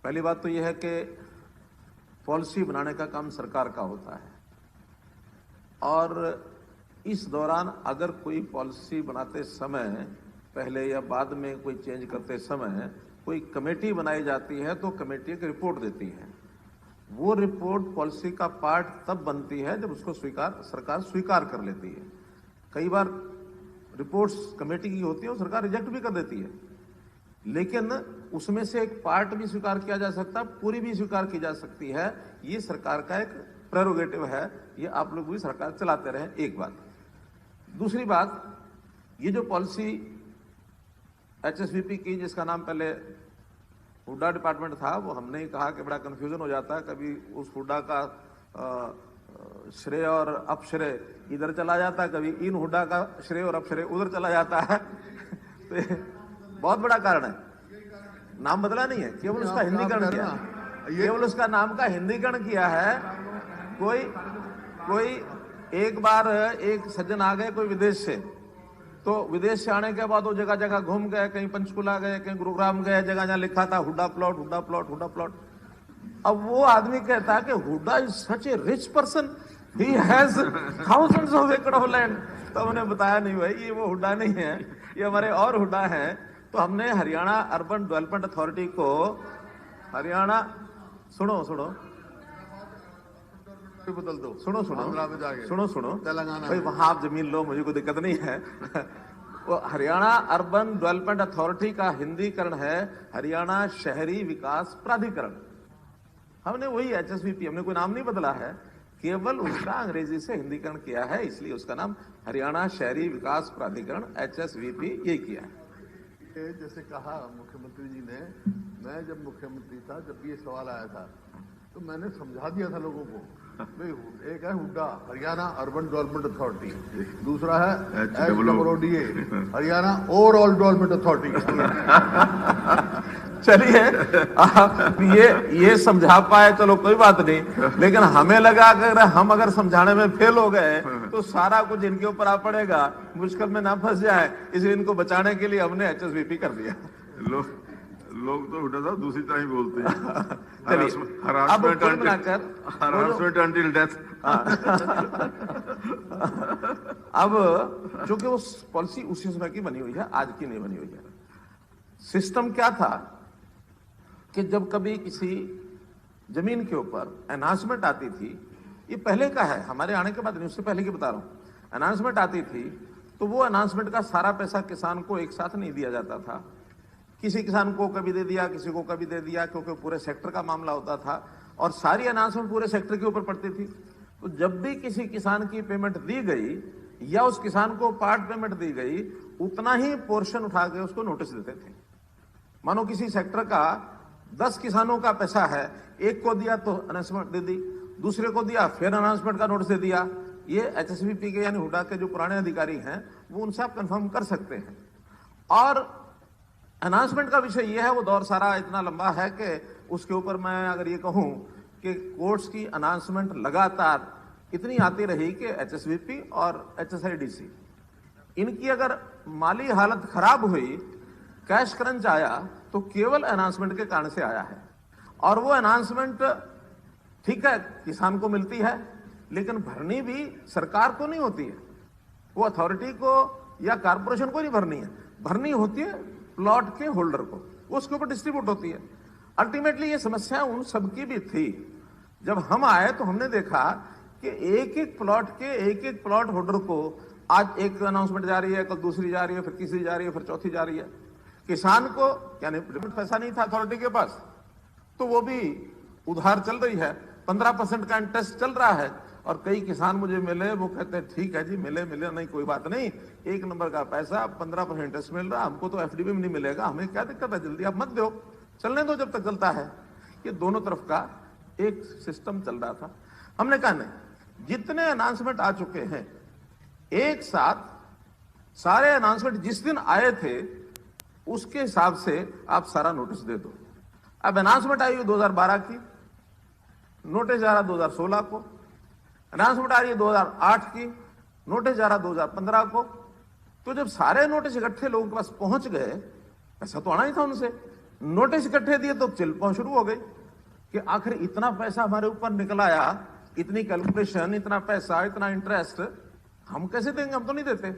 पहली बात तो यह है कि पॉलिसी बनाने का काम सरकार का होता है और इस दौरान अगर कोई पॉलिसी बनाते समय पहले या बाद में कोई चेंज करते समय कोई कमेटी बनाई जाती है तो कमेटी एक रिपोर्ट देती है। वो रिपोर्ट पॉलिसी का पार्ट तब बनती है जब उसको सरकार स्वीकार कर लेती है। कई बार रिपोर्ट्स कमेटी की होती है और सरकार रिजेक्ट भी कर देती है, लेकिन उसमें से एक पार्ट भी स्वीकार किया जा सकता है, पूरी भी स्वीकार की जा सकती है। ये सरकार का एक प्रेरोगेटिव है, ये आप लोग भी सरकार चलाते रहें, एक बात। दूसरी बात, ये जो पॉलिसी एचएसवीपी की जिसका नाम पहले हुड्डा डिपार्टमेंट था, वो हमने ही कहा कि बड़ा कंफ्यूजन हो जाता है, कभी उस हुड्डा का श्रेय और अपश्रेय इधर चला जाता है, कभी इन हुड्डा का श्रेय और अपश्रेय उधर चला जाता है। तो बहुत बड़ा कारण है, नाम बदला नहीं है, केवल उसका हिंदीकरण किया, केवल उसका नाम का हिंदीकरण किया है। कोई एक बार एक सज्जन आ गए कोई विदेश से, तो विदेश से आने के बाद वो जगह जगह घूम गए, कहीं पंचकुला गए, कहीं गुरुग्राम गए, जगह जहां लिखा था Hooda plot, Hooda plot, Hooda plot. अब वो आदमी कहता है कि Hooda is such A rich person, he has thousands of एकड़ ऑफ लैंड। तो हमने बताया नहीं भाई, ये वो हुड्डा नहीं है, ये हमारे और हुड्डा है। तो हमने हरियाणा अर्बन डेवलपमेंट अथॉरिटी को, हरियाणा, सुनो बदल दो, सुनो तेलंगाना भाई, वहां आप जमीन लो, मुझे कोई दिक्कत नहीं है। वो हरियाणा अर्बन डेवलपमेंट अथॉरिटी का हिंदीकरण है हरियाणा शहरी विकास प्राधिकरण। हमने वही एचएसवीपी, हमने कोई नाम नहीं बदला है, केवल उसका अंग्रेजी से हिंदीकरण किया है, इसलिए उसका नाम हरियाणा शहरी विकास प्राधिकरण एचएसवीपी ये किया है। जैसे कहा मुख्यमंत्री जी ने, मैं जब मुख्यमंत्री था, जब ये सवाल आया था तो मैंने समझा दिया था लोगों को, एक है Hooda Haryana urban development authority, दूसरा है HWODA Haryana overall development authority. चलिए ये समझा पाए, चलो कोई बात नहीं, लेकिन हमें लगा अगर हम समझाने में फेल हो गए तो सारा कुछ इनके ऊपर आ पड़ेगा, मुश्किल में ना फंस जाए, इसलिए इनको बचाने के लिए हमने एचएसवीपी कर दिया। लोग तो उल्टा था दूसरी तरह ही बोलते हैं। Harassment until death. अब चूंकि वो पॉलिसी उसी समय की बनी हुई है, आज की नहीं बनी हुई है। सिस्टम क्या था कि जब कभी किसी जमीन के ऊपर अनाउंसमेंट आती थी, ये पहले का है, हमारे आने के बाद नहीं, उससे पहले की बता रहा हूं, अनाउंसमेंट आती थी तो वो अनाउंसमेंट का सारा पैसा किसान को एक साथ नहीं दिया जाता था, किसी किसान को कभी दे दिया, किसी को कभी दे दिया, क्योंकि पूरे सेक्टर का मामला होता था और सारी अनाउंसमेंट पूरे सेक्टर के ऊपर पड़ती थी। तो जब भी किसी किसान की पेमेंट दी गई या उस किसान को पार्ट पेमेंट दी गई, उतना ही पोर्शन उठा के उसको नोटिस देते थे। मानो किसी सेक्टर का 10 किसानों का पैसा है, एक को दिया तो अनाउंसमेंट दे दी, दूसरे को दिया फिर अनाउंसमेंट का नोटिस दे दिया। ये एचएसवीपी के यानी हुड्डा के जो पुराने अधिकारी हैं वो उनसे आप कंफर्म कर सकते हैं। और अनाउंसमेंट का विषय यह है, वो दौर सारा इतना लंबा है कि उसके ऊपर मैं अगर ये कहूं कि कोर्ट्स की अनाउंसमेंट लगातार इतनी आती रही कि एचएसवीपी और एचएसआईडीसी, इनकी अगर माली हालत खराब हुई, कैश क्रंच आया, तो केवल अनाउंसमेंट के कारण से आया है। और वो अनाउंसमेंट ठीक है किसान को मिलती है, लेकिन भरनी भी सरकार को नहीं होती है, वो अथॉरिटी को या कारपोरेशन को नहीं भरनी है, भरनी होती है प्लॉट के होल्डर को, वो उसके ऊपर डिस्ट्रीब्यूट होती है। अल्टीमेटली ये समस्या उन सबकी भी थी। जब हम आए तो हमने देखा कि एक एक प्लॉट होल्डर को आज एक अनाउंसमेंट जा रही है, कल दूसरी जा रही है, फिर तीसरी जा रही है, फिर चौथी जा रही है। किसान को यानी पैसा नहीं था अथॉरिटी के पास, तो वो भी उधार चल रही है, 15% का इंटरेस्ट चल रहा है। और कई किसान मुझे मिले, वो कहते हैं ठीक है जी, मिले नहीं कोई बात नहीं, 1 नंबर का पैसा 15% इंटरेस्ट मिल रहा, हमको तो एफडी में नहीं मिलेगा, हमें क्या दिक्कत है, जल्दी आप मत दो, चलने दो जब तक चलता है। ये दोनों तरफ का एक सिस्टम चल रहा था। हमने कहा नहीं, जितने अनाउंसमेंट आ चुके हैं एक साथ सारे अनाउंसमेंट जिस दिन आए थे उसके हिसाब से आप सारा नोटिस दे दो। अब अनाउंसमेंट आई 2012 की, नोटिस जा रहा 2016 को, अनाउंसमेंट आ रही है 2008 की, नोटिस जा रहा 2015 को। तो जब सारे नोटिस इकट्ठे लोगों के पास पहुंच गए, पैसा तो आना ही था उनसे, नोटिस इकट्ठे दिए तो चिल्पा शुरू हो गई कि आखिर इतना पैसा हमारे ऊपर निकल आया, इतनी कैलकुलेशन, इतना पैसा, इतना इंटरेस्ट हम कैसे देंगे, हम तो नहीं देते।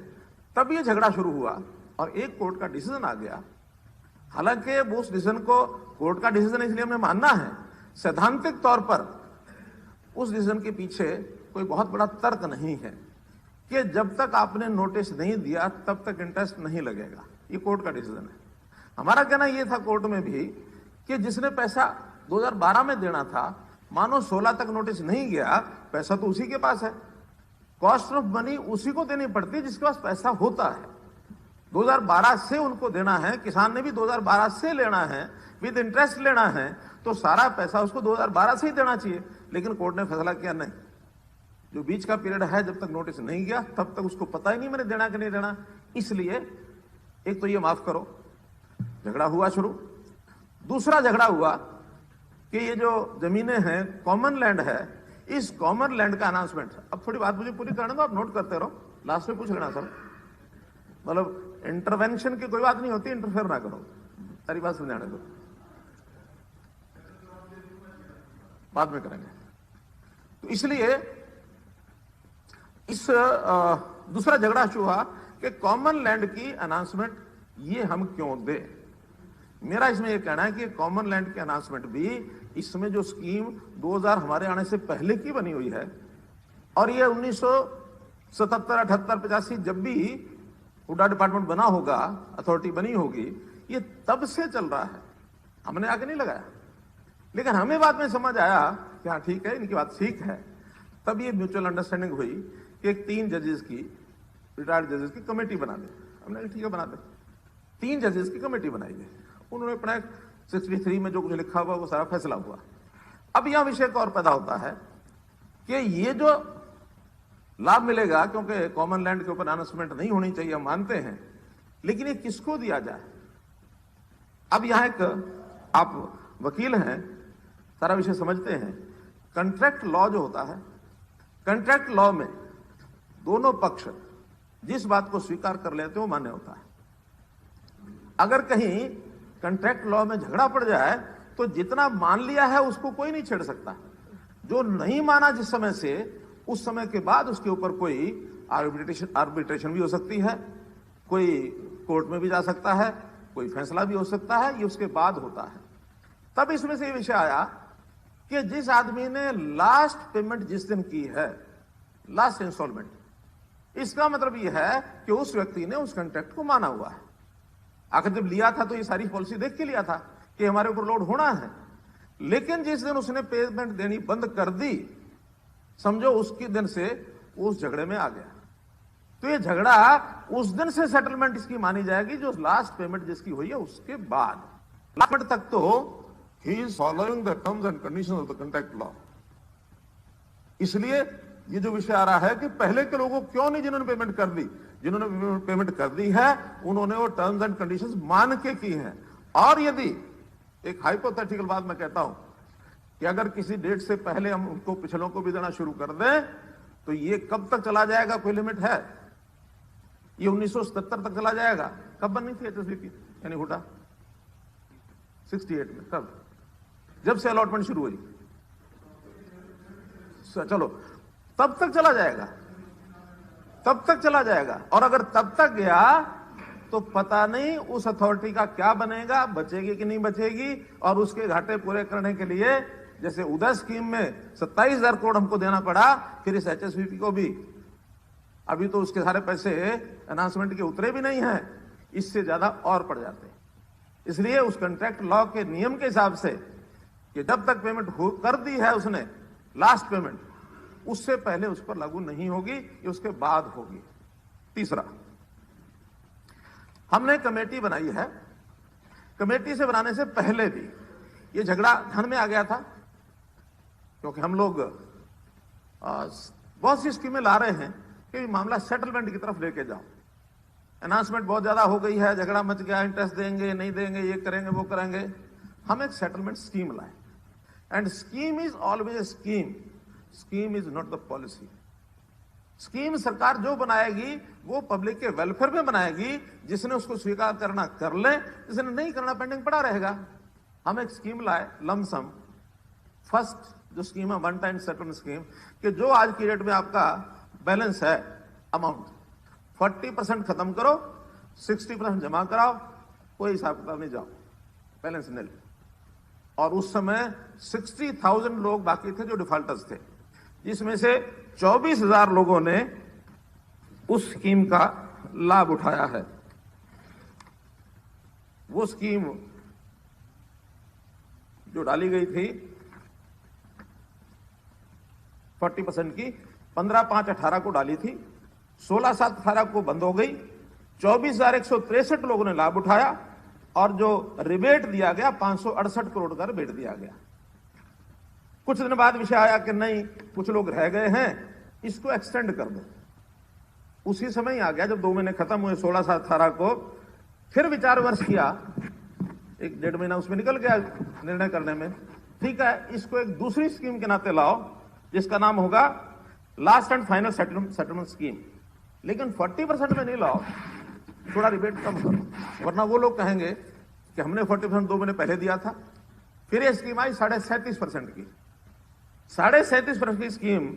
तब ये झगड़ा शुरू हुआ और एक कोर्ट का डिसीजन आ गया। हालांकि उस डिसीजन को, कोर्ट का डिसीजन इसलिए हमें मानना है, सैद्धांतिक तौर पर उस डिसीजन के पीछे कोई बहुत बड़ा तर्क नहीं है कि जब तक आपने नोटिस नहीं दिया तब तक इंटरेस्ट नहीं लगेगा। ये कोर्ट का डिसीजन है। हमारा कहना यह था कोर्ट में भी कि जिसने पैसा 2012 में देना था, मानो 16 तक नोटिस नहीं गया, पैसा तो उसी के पास है। कॉस्ट ऑफ मनी उसी को देनी पड़ती है जिसके पास पैसा होता है। 2012 से उनको देना है, किसान ने भी 2012 से लेना है, विद इंटरेस्ट लेना है, तो सारा पैसा उसको 2012 से ही देना चाहिए। लेकिन कोर्ट ने फैसला किया नहीं, जो बीच का पीरियड है जब तक नोटिस नहीं गया तब तक उसको पता ही नहीं मैंने देना कि नहीं देना। इसलिए एक तो ये माफ करो, झगड़ा हुआ शुरू। दूसरा झगड़ा हुआ कि ये जो जमीनें हैं, कॉमन लैंड है, इस कॉमन लैंड का अनाउंसमेंट। अब थोड़ी बात मुझे पूरी करने दो, आप नोट करते रहो, लास्ट में पूछ लेना सर। मतलब इंटरवेंशन की कोई बात नहीं होती, इंटरफेयर ना करो, सारी बात समझाने दो, बाद में करेंगे। तो इसलिए इस दूसरा झगड़ा शुरू हुआ कि कॉमन लैंड की अनाउंसमेंट ये हम क्यों दें। मेरा इसमें यह कहना है कि कॉमन लैंड की अनाउंसमेंट भी इसमें जो स्कीम 2000 हमारे आने से पहले की बनी हुई है, और ये 1977, 78, 85 जब भी हुडा डिपार्टमेंट बना होगा, अथॉरिटी बनी होगी, ये तब से चल रहा है, हमने आगे नहीं लगाया। लेकिन हमें बाद में समझ आया कि हाँ ठीक है, इनकी बात ठीक है। तब ये म्यूचुअल अंडरस्टैंडिंग हुई कि एक 3 जजेस की, रिटायर्ड जजेस की कमेटी बना दे। हमने ठीक है बना दे। 3 जजेस की कमेटी बनाई गई, उन्होंने अपना 63 में जो कुछ लिखा हुआ वो सारा फैसला हुआ। अब यह विषय एक और पैदा होता है कि ये जो लाभ मिलेगा, क्योंकि कॉमन लैंड के ऊपर अनाउंसमेंट नहीं होनी चाहिए हम मानते हैं, लेकिन ये किसको दिया जाए। अब यहां एक, आप वकील हैं, सारा विषय समझते हैं। कॉन्ट्रैक्ट लॉ जो होता है, कॉन्ट्रैक्ट लॉ में दोनों पक्ष जिस बात को स्वीकार कर लेते हैं वो मान्य होता है। अगर कहीं कॉन्ट्रैक्ट लॉ में झगड़ा पड़ जाए तो जितना मान लिया है उसको कोई नहीं छेड़ सकता। जो नहीं माना जिस समय से, उस समय के बाद उसके ऊपर कोई आर्बिट्रेशन भी हो सकती है, कोई कोर्ट में भी जा सकता है, कोई फैसला भी हो सकता है, ये उसके बाद होता है। तब इसमें से ये विषय आया कि जिस आदमी ने लास्ट पेमेंट जिस दिन की है, लास्ट इंस्टॉलमेंट, इसका मतलब यह है कि उस व्यक्ति ने उस कॉन्ट्रैक्ट को माना हुआ है। आखिर जब लिया था तो ये सारी पॉलिसी देख के लिया था कि हमारे ऊपर लोड होना है। लेकिन जिस दिन उसने पेमेंट देनी बंद कर दी, समझो उसके दिन से उस झगड़े में आ गया, तो ये झगड़ा उस दिन से सेटलमेंट इसकी मानी जाएगी जो लास्ट पेमेंट जिसकी हुई है उसके बाद। लास्ट तक तो he is following the terms and conditions of the contract law. इसलिए ये जो विषय आ रहा है कि पहले के लोगों क्यों नहीं, जिन्होंने पेमेंट कर दी, जिन्होंने पेमेंट कर दी है उन्होंने वो टर्म्स एंड कंडीशंस मान के की हैं। और यदि एक हाइपोथेटिकल बात मैं कहता हूं कि अगर किसी डेट से पहले हम उनको पिछलों को भी देना शुरू कर दें तो ये कब तक चला जाएगा, कोई लिमिट है? ये 1977 तक चला जाएगा। कब बननी थी एचएसबीपी यानी हुडा? 68 में। कब? जब से अलॉटमेंट शुरू हुई, चलो तब तक चला जाएगा, तब तक चला जाएगा। और अगर तब तक गया तो पता नहीं उस अथॉरिटी का क्या बनेगा, बचेगी कि नहीं बचेगी। और उसके घाटे पूरे करने के लिए जैसे उदय स्कीम में 27,000 करोड़ हमको देना पड़ा, फिर इस एचएसबीपी को भी, अभी तो उसके सारे पैसे अनाउंसमेंट के उतरे भी नहीं हैं, इससे ज्यादा और पड़ जाते हैं। इसलिए उस कॉन्ट्रैक्ट लॉ के नियम के हिसाब से कि जब तक पेमेंट कर दी है उसने, लास्ट पेमेंट, उससे पहले उस पर लागू नहीं होगी, ये उसके बाद होगी। तीसरा, हमने कमेटी बनाई है। कमेटी से बनाने से पहले भी ये झगड़ा ध्यान में आ गया था, क्योंकि हम लोग बहुत सी स्कीमें ला रहे हैं कि मामला सेटलमेंट की तरफ लेके जाओ। अनाउंसमेंट बहुत ज्यादा हो गई है, झगड़ा मच गया, इंटरेस्ट देंगे नहीं देंगे, ये करेंगे वो करेंगे। हम एक सेटलमेंट स्कीम लाए। And scheme is always a scheme, scheme is not the policy. Scheme सरकार जो बनाएगी वो पब्लिक के वेलफेयर में बनाएगी। जिसने उसको स्वीकार करना कर ले, जिसने नहीं करना पेंडिंग पड़ा रहेगा। हम एक स्कीम लाए लमसम, फर्स्ट जो स्कीम है वन टाइम सेटलमेंट स्कीम, कि जो आज की डेट में आपका बैलेंस है अमाउंट 40% खत्म करो, 60% जमा कराओ, कोई हिसाब किताब नहीं, जाओ बैलेंस निल। और उस समय 60,000 लोग बाकी थे जो डिफॉल्टर्स थे, जिसमें से 24,000 लोगों ने उस स्कीम का लाभ उठाया है। वो स्कीम जो डाली गई थी 40% की, 15/5/18 को डाली थी, 16/7/18 को बंद हो गई। 24,163 लोगों ने लाभ उठाया और जो रिबेट दिया गया 568 करोड़ का रिबेट दिया गया। कुछ दिन बाद विषय आया कि नहीं, कुछ लोग रह गए हैं, इसको एक्सटेंड कर दो। उसी समय ही आ गया जब 2 महीने खत्म हुए 16/7/18 को, फिर विचार विमर्श किया, 1-1.5 महीना उसमें निकल गया निर्णय करने में। ठीक है, इसको एक दूसरी स्कीम के नाते लाओ जिसका नाम होगा last and final settlement scheme, लेकिन 40% में नहीं लाओ, थोड़ा रिबेट कम करो, वरना वो लोग कहेंगे कि हमने 40% 2 महीने पहले दिया था। फिर ये स्कीम आई 37.5% की। 37.5% की स्कीम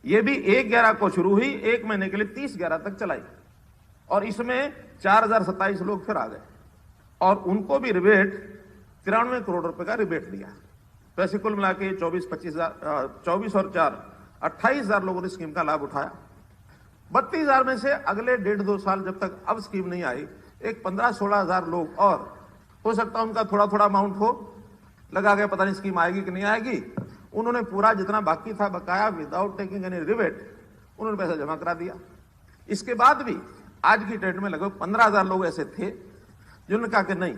ये भी 1/11 को शुरू हुई, 1 महीने के लिए 30/11 तक चलाई, और इसमें 4,027 लोग फिर आ गए और उनको भी रिबेट 93 करोड़ रुपए का रिबेट दिया। तो ऐसे कुल मिला के 24 और 4 28,000 लोगों ने स्कीम का लाभ उठाया। 32,000 में से अगले 1.5-2 साल जब तक अब स्कीम नहीं आई, एक 15-16,000 लोग और हो सकता है उनका थोड़ा थोड़ा अमाउंट हो, लगा गया पता नहीं स्कीम आएगी कि नहीं आएगी, उन्होंने पूरा जितना बाकी था बकाया विदाउट टेकिंग एनी रिबेट उन्होंने पैसा जमा करा दिया। इसके बाद भी आज की डेट में लगभग 15,000 लोग ऐसे थे जिन्होंने कहा कि नहीं,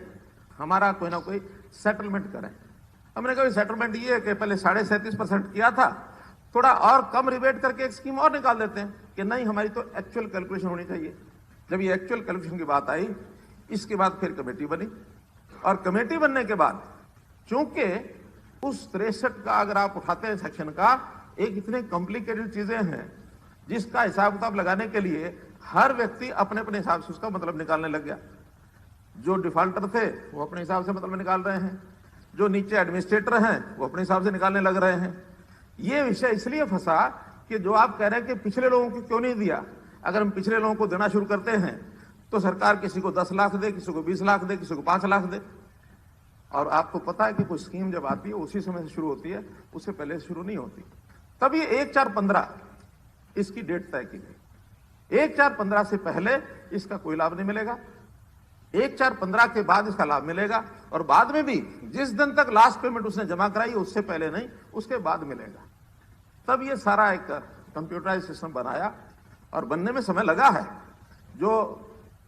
हमारा कोई ना कोई सेटलमेंट करें। हमने कहा सेटलमेंट ये है कि पहले 37.5% किया था, थोड़ा और कम रिबेट करके एक स्कीम और निकाल देते हैं। कि नहीं, हमारी तो एक्चुअल कैलकुलेशन होनी चाहिए। जब ये एक्चुअल कैलकुलेशन की बात आई, इसके बाद फिर कमेटी बनी, और कमेटी बनने के बाद चूंकि उस 63 का अगर आप उठाते हैं सेक्शन का, एक इतने कॉम्प्लिकेटेड चीजें हैं जिसका हिसाब किताब लगाने के लिए हर व्यक्ति अपने अपने हिसाब से उसका मतलब निकालने लग गया। जो डिफॉल्टर थे वो अपने हिसाब से मतलब निकाल रहे हैं, जो नीचे एडमिनिस्ट्रेटर हैं वो अपने हिसाब से निकालने लग रहे हैं। ये विषय इसलिए फंसा कि जो आप कह रहे हैं कि पिछले लोगों को क्यों नहीं दिया, अगर हम पिछले लोगों को देना शुरू करते हैं तो सरकार किसी को 10 लाख दे, किसी को 20 लाख दे, किसी को 5 लाख दे। और आपको पता है कि कोई स्कीम जब आती है उसी समय से शुरू होती है, उससे पहले से शुरू नहीं होती। तब ये 1/4/15 इसकी डेट तय की गई। 1/4/15 से पहले इसका कोई लाभ नहीं मिलेगा, 1/4/15 के बाद इसका लाभ मिलेगा, और बाद में भी जिस दिन तक लास्ट पेमेंट उसने जमा कराई उससे पहले नहीं, उसके बाद मिलेगा। तब ये सारा एक कंप्यूटराइज सिस्टम बनाया और बनने में समय लगा है। जो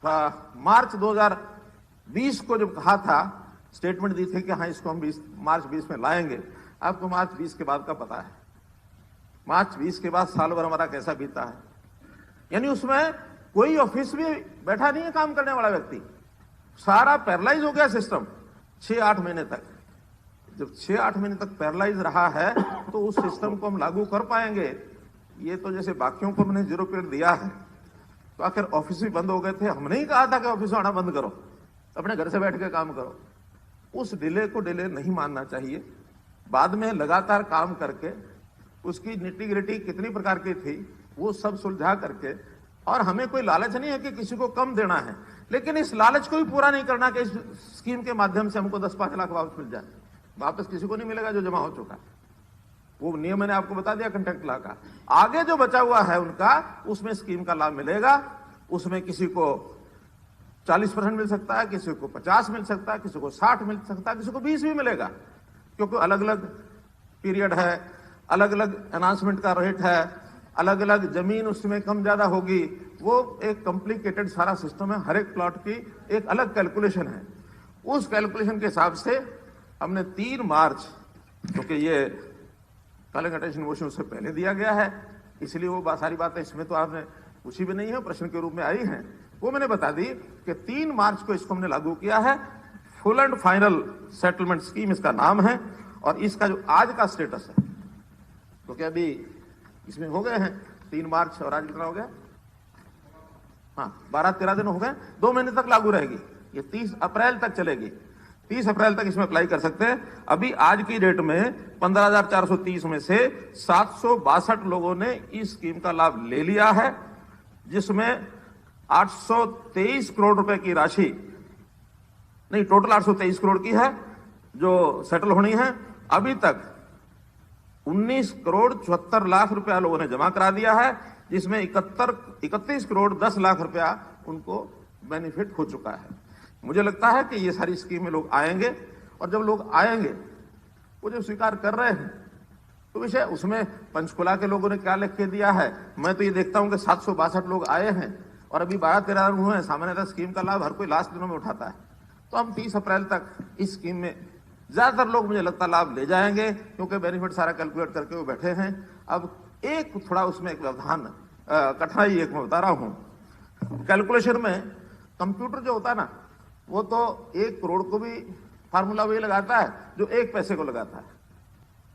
मार्च 2020 को जब कहा था, स्टेटमेंट दी थी कि हाँ इसको हम मार्च 20 में लाएंगे, आपको मार्च 20 के बाद का पता है। मार्च 20 के बाद साल भर हमारा कैसा बीता है, यानी उसमें कोई ऑफिस भी बैठा नहीं है काम करने वाला व्यक्ति, सारा पैरालाइज हो गया सिस्टम 6-8 महीने तक। जब 6-8 महीने तक पैरालाइज रहा है तो उस सिस्टम को हम लागू कर पाएंगे। ये तो जैसे बाकियों को मैंने 0 पीरियड दिया है, तो आखिर ऑफिस भी बंद हो गए थे। हमने ही कहा था कि ऑफिस आना बंद करो, अपने घर से बैठ के काम करो। उस डिले को डिले नहीं मानना चाहिए। बाद में लगातार काम करके उसकी निटी ग्रिटी कितनी प्रकार की थी वो सब सुलझा करके, और हमें कोई लालच नहीं है कि किसी को कम देना है, लेकिन इस लालच को भी पूरा नहीं करना कि इस स्कीम के माध्यम से हमको 10-5 लाख वापस मिल जाए। वापस किसी को नहीं मिलेगा जो जमा हो चुका। वो नियम मैंने आपको बता दिया कंट्रैक्ट लॉ का। आगे जो बचा हुआ है उनका, उसमें स्कीम का लाभ मिलेगा। उसमें किसी को 40% मिल सकता है, किसी को 50 मिल सकता है, किसी को 60 मिल सकता है, किसी को 20 भी मिलेगा, क्योंकि अलग अलग पीरियड है, अलग अलग अनाउंसमेंट का रेट है, अलग अलग जमीन उसमें कम ज्यादा होगी। वो एक कॉम्प्लिकेटेड सारा सिस्टम है, हर एक प्लॉट की एक अलग कैलकुलेशन है। उस कैलकुलेशन के हिसाब से हमने 3 मार्च, क्योंकि ये कॉलिंग अटेंशन मोशन उससे पहले दिया गया है, इसलिए वो सारी बातें इसमें तो आपने पूछी भी नहीं है, प्रश्न के रूप में आई हैं, वो मैंने बता दी कि 3 मार्च को इसको हमने लागू किया है। Full and final settlement scheme इसका नाम है। और इसका जो आज का स्टेटस है, क्योंकि अभी इसमें हो गए हैं 3 मार्च और आज कितना हो गया, हाँ 12-13 दिन हो गए, 2 महीने तक लागू रहेगी। ये 30 अप्रैल तक चलेगी, 30 अप्रैल तक इसमें अप्लाई कर सकते हैं। अभी आज की डेट में 15,430 में से 762 लोगों ने इस स्कीम का लाभ ले लिया है, जिसमें 823 करोड़ रुपए की राशि, नहीं टोटल 823 करोड़ की है जो सेटल होनी है। अभी तक 19 करोड़ 74 लाख रुपया लोगों ने जमा करा दिया है, जिसमें 31 करोड़ 10 लाख रुपया उनको बेनिफिट हो चुका है। मुझे लगता है कि ये सारी स्कीम में लोग आएंगे, और जब लोग आएंगे वो जो स्वीकार कर रहे हैं तो विषय उसमें पंचकुला के लोगों ने क्या लिख के दिया है। मैं तो ये देखता हूं कि 762 लोग आए हैं और अभी 12-13 दिन हुए हैं। सामान्यतः स्कीम का लाभ हर कोई लास्ट दिनों में उठाता है, तो हम 30 अप्रैल तक इस स्कीम में ज्यादातर लोग मुझे लगता है लाभ ले जाएंगे, क्योंकि बेनिफिट सारा कैलकुलेट करके वो बैठे हैं। अब एक थोड़ा उसमें एक व्यवधान कठिनाई एक मैं बता रहा हूं। कैलकुलेशन में कंप्यूटर जो होता है ना, वो तो 1 करोड़ को भी फार्मूला वही लगाता है जो 1 पैसे को लगाता है।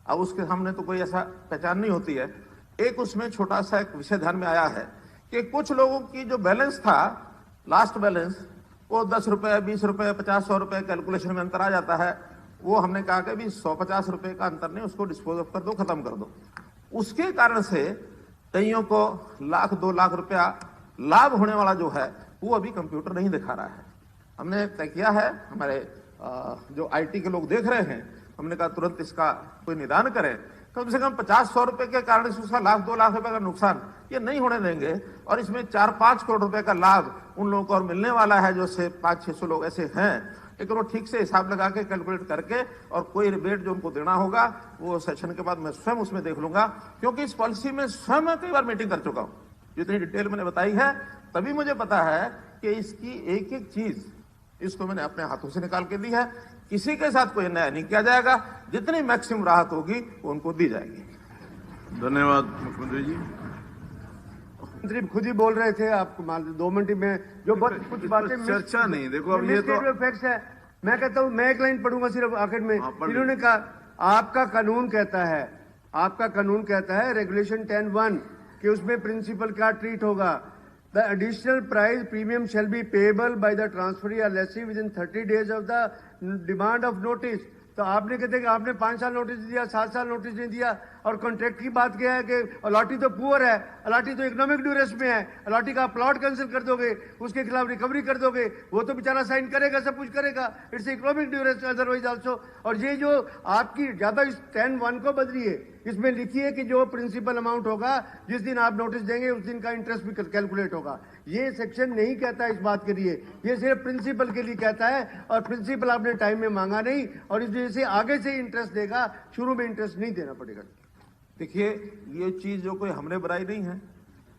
अब उसके सामने तो कोई ऐसा पहचान नहीं होती है। एक उसमें छोटा सा एक विषय ध्यान में आया है कि कुछ लोगों की जो बैलेंस था, लास्ट बैलेंस, वो 10 रुपए, 20 रुपए, 50-100 रुपए कैलकुलेशन में अंतर आ जाता है। वो हमने कहा कि भी 150 रुपए का अंतर नहीं, उसको डिस्पोज ऑफ कर दो, खत्म कर दो। उसके कारण से कईयों को 1-2 लाख रुपया लाभ होने वाला जो है वो अभी कंप्यूटर नहीं दिखा रहा है। हमने तय किया है, हमारे जो IT के लोग देख रहे हैं, हमने कहा तुरंत इसका कोई निदान करें। कम से कम 50-100 रुपए के कारण उसका 1-2 लाख रुपए का नुकसान ये नहीं होने देंगे, और इसमें 4-5 करोड़ रुपए का लाभ उन लोगों को और मिलने वाला है जो से 500-600 लोग ऐसे हैं। लेकिन वो ठीक से हिसाब लगा के कैलकुलेट करके, और कोई रिबेट जो उनको देना होगा वो सेशन के बाद मैं स्वयं उसमें देख लूंगा, क्योंकि इस पॉलिसी में स्वयं मैं कई बार मीटिंग कर चुका हूं। जितनी डिटेल मैंने बताई है, तभी मुझे पता है कि इसकी एक एक चीज इसको मैंने अपने हाथों से निकाल के दी है। किसी के साथ कोई अन्याय नहीं किया जाएगा, जितनी मैक्सिमम राहत होगी वो उनको दी जाएगी। धन्यवाद मुख्यमंत्री जी। मंत्री खुद ही बोल रहे थे, आपको मान 2 मिनट में जो कुछ बातें चर्चा नहीं, देखो अब ये तो फैक्ट्स है। मैं कहता हूं, मैं एक लाइन पढ़ूंगा सिर्फ आखिर में। इन्होंने कहा आपका कानून कहता है रेगुलेशन 10(1) कि उसमें प्रिंसिपल क्या ट्रीट होगा। The additional price premium shall be payable by the transfer या lessee within 30 days of the demand of notice. तो आपने कहते कि आपने 5 साल नोटिस दिया, 7 साल नोटिस नहीं दिया, और कॉन्ट्रैक्ट की बात क्या है कि अलॉटी तो पुअर है, अलॉटी तो इकोनॉमिक ड्यूरेस में है, अलॉटी का प्लॉट कैंसिल कर दोगे, उसके खिलाफ रिकवरी कर दोगे, वो तो बेचारा साइन करेगा, सब कुछ करेगा, it's economic duress otherwise also. और ये जो आपकी ज्यादा इस 10(1) को बदलिए, इसमें लिखिए कि जो प्रिंसिपल अमाउंट होगा जिस दिन आप नोटिस देंगे उस दिन का इंटरेस्ट भी कैलकुलेट होगा। ये सेक्शन नहीं कहता इस बात के लिए, ये सिर्फ प्रिंसिपल के लिए कहता है, और प्रिंसिपल आपने टाइम में मांगा नहीं, और इस वजह से आगे से इंटरेस्ट देगा, शुरू में इंटरेस्ट नहीं देना पड़ेगा। देखिए, ये चीज जो कोई हमने बनाई नहीं है।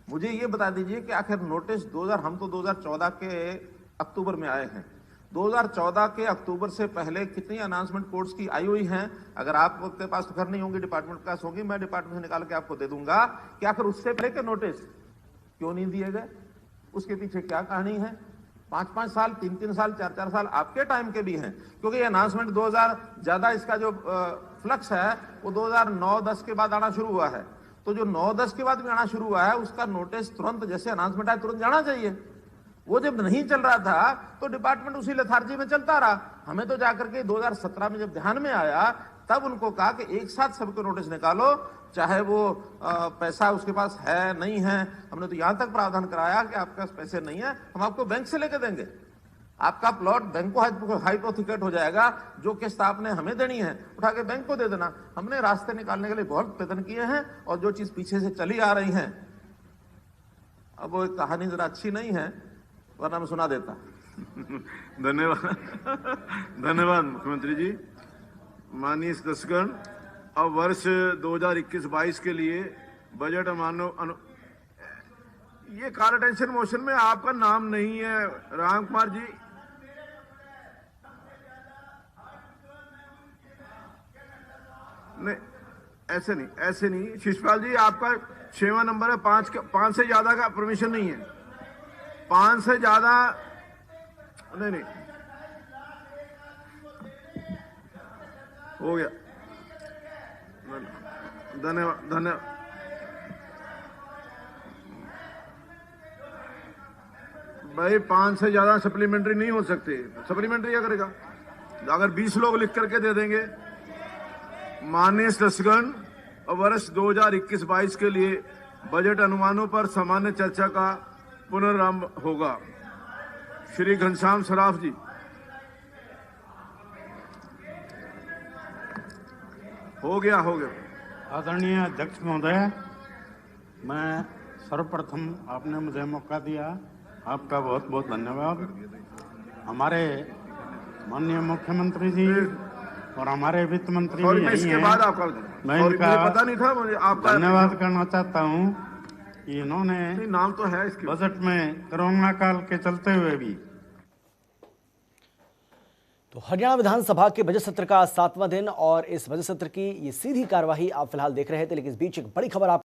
मुझे ये बता दीजिए कि आखिर नोटिस 2000, हम तो 2014 के अक्टूबर में आए हैं, 2014 के अक्टूबर से पहले कितनी अनाउंसमेंट कोर्ट्स की आई हुई हैं। अगर आपके पास तो घर नहीं होंगी, डिपार्टमेंट के पास होगी, मैं डिपार्टमेंट से निकाल के आपको दे दूंगा कि आखिर उससे पहले के नोटिस क्यों नहीं दिए गए, उसके पीछे क्या कहानी है। 5-5 साल, 3-3 साल, 4-4 साल आपके टाइम के भी हैं, क्योंकि ये अनाउंसमेंट 2000 ज्यादा इसका जो फ्लक्स है वो 2009-10 के बाद आना शुरू हुआ है। तो जो 9-10 के बाद भी आना शुरू हुआ है उसका नोटिस तुरंत जैसे अनाउंसमेंट आया तुरंत जाना चाहिए। वो जब नहीं चल रहा था तो डिपार्टमेंट उसी लेथार्जी में चलता रहा। हमें तो जाकर के 2017 में जब ध्यान में आया तब उनको कहा कि एक साथ सबको नोटिस निकालो, चाहे वो पैसा उसके पास है नहीं है। हमने तो यहां तक प्रावधान कराया कि आपके पास पैसे नहीं है, हम आपको बैंक से लेके देंगे, आपका प्लॉट बैंक को हाइपोथिकेट हो जाएगा, जो किस्त आपने हमें देनी है उठा के बैंक को दे देना। हमने रास्ते निकालने के लिए बहुत प्रयत्न किए हैं, और जो चीज पीछे से चली आ रही है, अब वो कहानी जरा अच्छी नहीं है, वरना मैं सुना देता। धन्यवाद धन्यवाद मुख्यमंत्री जी। माननीय सदस्यगण, अब वर्ष 2021-22 के लिए बजट ये कॉल अटेंशन मोशन में आपका नाम नहीं है राम कुमार जी। नहीं, ऐसे नहीं शिषपाल जी, आपका 6वां नंबर है, 5 से ज्यादा का परमिशन नहीं है, 5 से ज्यादा नहीं हो गया। धन्यवाद भाई 5 से ज्यादा सप्लीमेंट्री नहीं हो सकते। सप्लीमेंट्री क्या करेगा? अगर 20 लोग लिख करके दे देंगे, माननीय सदस्यगण, वर्ष 2021-22 के लिए बजट अनुमानों पर सामान्य चर्चा का पुनरारंभ होगा। श्री घनश्याम सराफ जी। हो गया। आदरणीय अध्यक्ष महोदय, मैं सर्वप्रथम आपने मुझे मौका दिया, आपका बहुत बहुत धन्यवाद। हमारे माननीय मुख्यमंत्री जी और हमारे वित्त मंत्री और भी मैं यही इसके हैं। बाद आपका मैं और इनका मुझे पता नहीं था, मुझे आपका धन्यवाद करना चाहता हूँ कि इन्होंने नहीं, नाम तो है इसके। बजट में कोरोना काल के चलते हुए भी तो हरियाणा विधानसभा के बजट सत्र का 7वां दिन और इस बजट सत्र की ये सीधी कार्यवाही आप फिलहाल देख रहे थे, लेकिन इस बीच एक बड़ी खबर आप